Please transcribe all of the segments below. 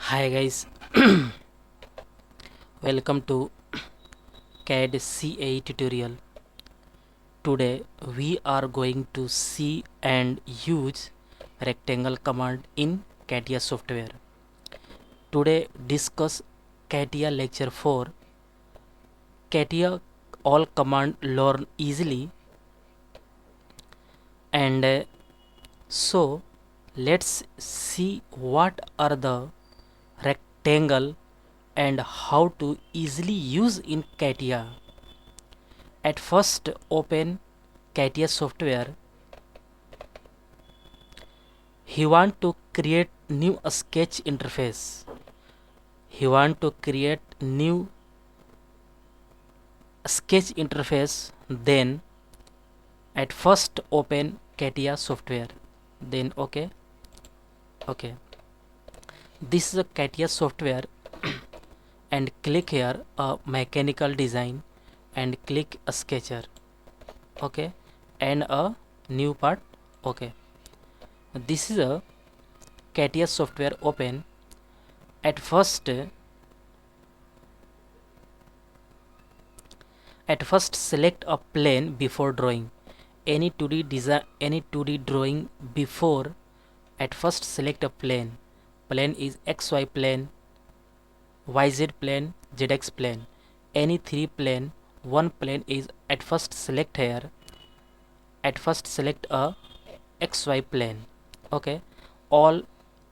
Hi guys, welcome to CAD CA tutorial. Today we are going to see and use rectangle command in CATIA software. Today discuss CATIA lecture 4. CATIA all command learn easily and so let's see what are the rectangle and how to easily use in CATIA. At first open CATIA software. He want to create new sketch interface. He want to create new sketch interface. Then at first open CATIA software. Then okay. This is a CATIA software and click here mechanical design and click a sketcher. Okay, and a new part. Okay, this is a CATIA software open. At first select a plane before drawing. Any 2D drawing before, at first select a plane. Plane is XY plane, YZ plane, ZX plane. Any three plane, one plane is at first select here. At first select a XY plane. Okay, all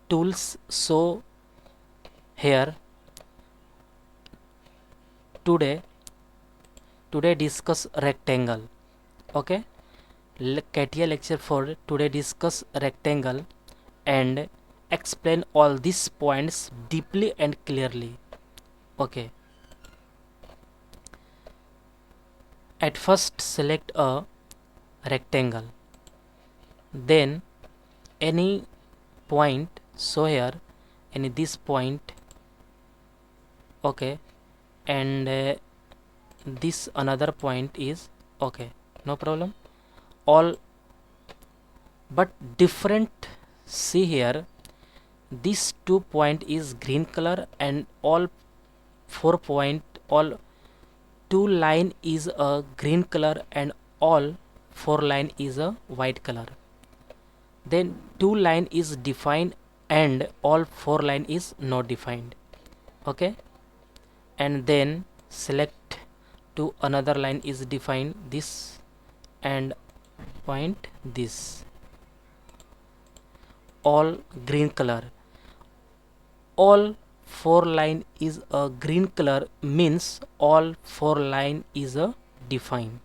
tools show here. Today discuss rectangle. Okay, CATIA lecture 4 today discuss rectangle and explain all these points deeply and clearly. Okay, at first select a rectangle, then any point, so here any this point. Okay, and this another point is okay, no problem. All but different. See here, this 2 point is green color and all 4 point, all 2 line is a green color and all 4 line is a white color. Then 2 line is defined and all 4 line is not defined. Okay, and then select to another line is defined this and point this, all green color. All 4 line is a green color means all 4 line is a defined.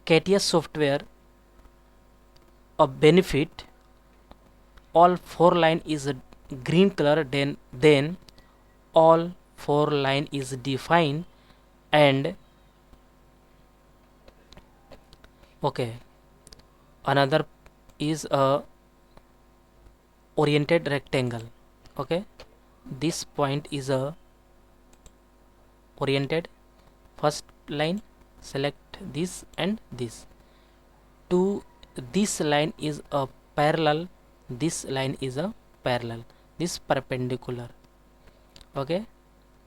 CATIA software a benefit, all 4 line is a green color, then all 4 line is defined and okay, another is a oriented rectangle. Okay, this point is a oriented. First line select this and this. To this line is a parallel, this line is a parallel, this perpendicular. Okay,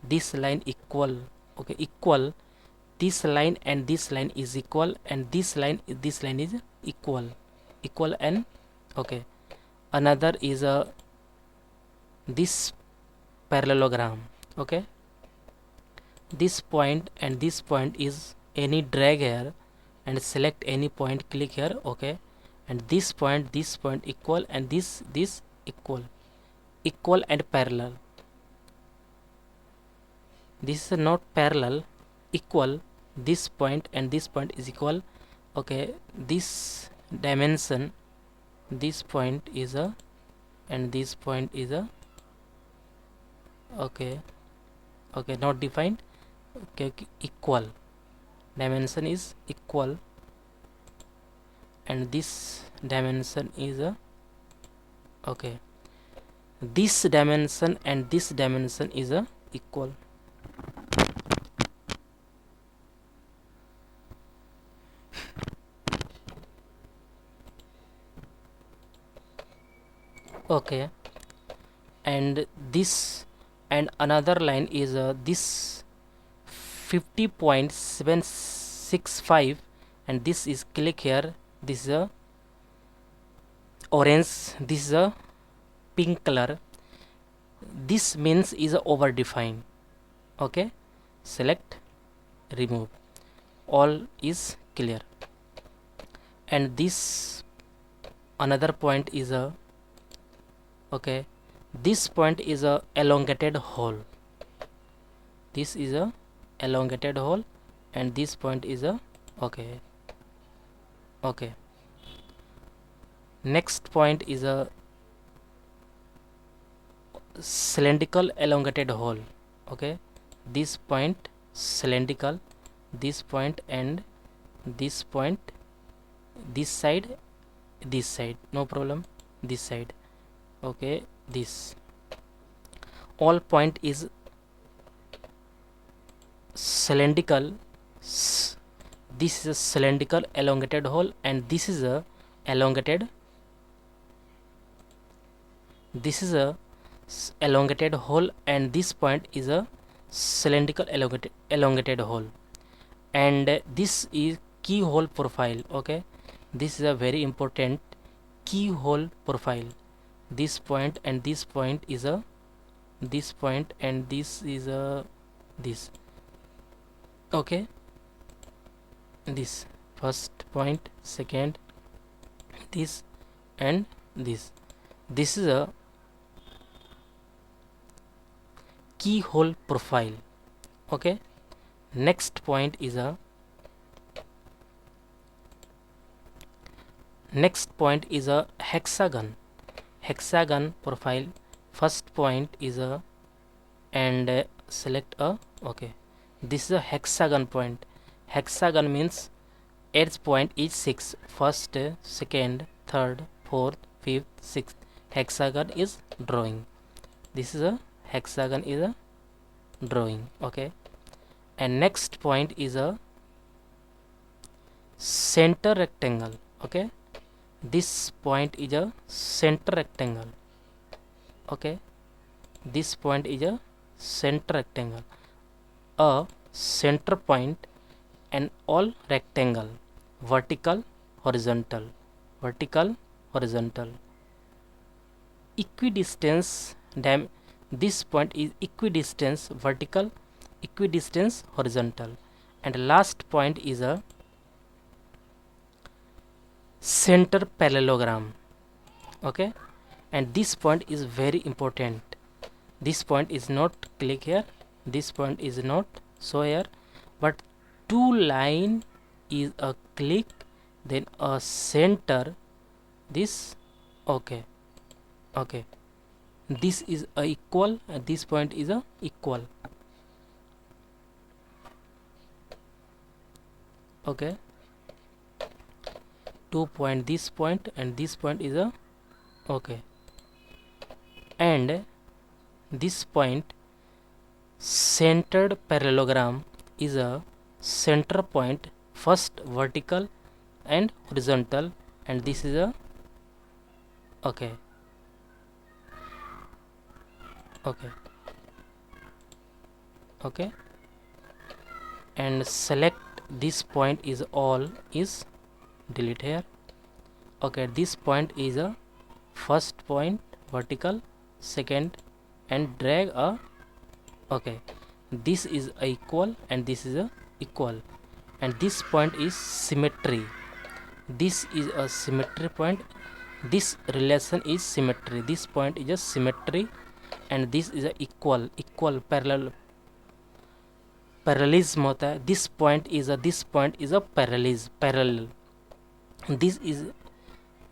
this line equal. Okay, equal, this line and this line is equal and this line is equal and okay, another is a this parallelogram. Okay, this point and this point is any drag here and select any point, click here. Okay, and this point equal and this equal and parallel. This is not parallel, equal, this point and this point is equal. Okay, this dimension, this point is a and this point is a okay, not defined. Okay, equal, dimension is equal and this dimension is a okay, this dimension and this dimension is a equal. Okay, and this, and another line is this 50.765, and this is click here, this is a orange, this is a pink color, this means is over defined. Okay, select, remove, all is clear. And this another point is a okay, this point is a elongated hole, this is a elongated hole, and this point is a okay. Next point is a cylindrical elongated hole. Okay, this point cylindrical, this point, and this point, this side, no problem, this side. Okay, this all point is cylindrical. This is a cylindrical elongated hole, and this is a elongated, this is a elongated hole, and this point is a cylindrical elongated hole, and this is keyhole profile. Okay, this is a very important keyhole profile. This point and this point is a this point, and this is a this. Okay, this first point, second, this, and this. This is a keyhole profile. Okay, next point is a hexagon profile. First point is a, and select a okay, this is a hexagon point. Hexagon means edge point is 6, first, second, third, fourth, fifth, sixth. Hexagon is drawing. This is a hexagon is a drawing. Okay, and next point is a center rectangle. Okay, this point is a center rectangle. Okay, this point is a center rectangle, a center point, and all rectangle, vertical, horizontal, equidistance. This point is equidistance vertical, equidistance horizontal, and last point is a center parallelogram. Okay, and this point is very important. This point is not click here, this point is not show here, but two line is a click, then a center, this. Okay, this is a equal, and this point is a equal. Okay, 2 point, this point, and this point is a okay, and this point centered parallelogram is a center point, first vertical and horizontal, and this is a okay, and select this point is all is delete here. Okay, this point is a first point vertical, second, and drag a okay, this is a equal, and this is a equal, and this point is symmetry. This is a symmetry point, this relation is symmetry, this point is a symmetry, and this is a equal parallelism होता है. This point is a parallel.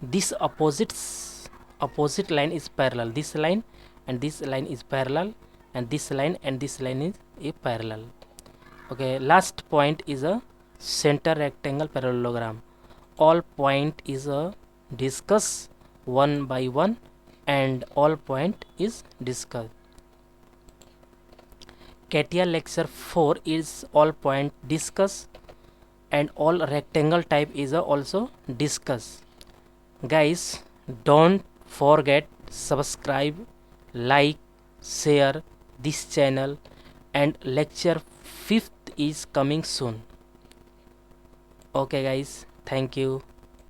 This opposite line is parallel, this line and this line is parallel, and this line and this line is a parallel. Okay, last point is a center rectangle parallelogram. All point is a discuss one by one, and all point is discussed. CATIA lecture 4 is all point discuss, and all rectangle type is also discuss. Guys, don't forget subscribe like, share this channel, and lecture 5th is coming soon. Okay guys, thank you.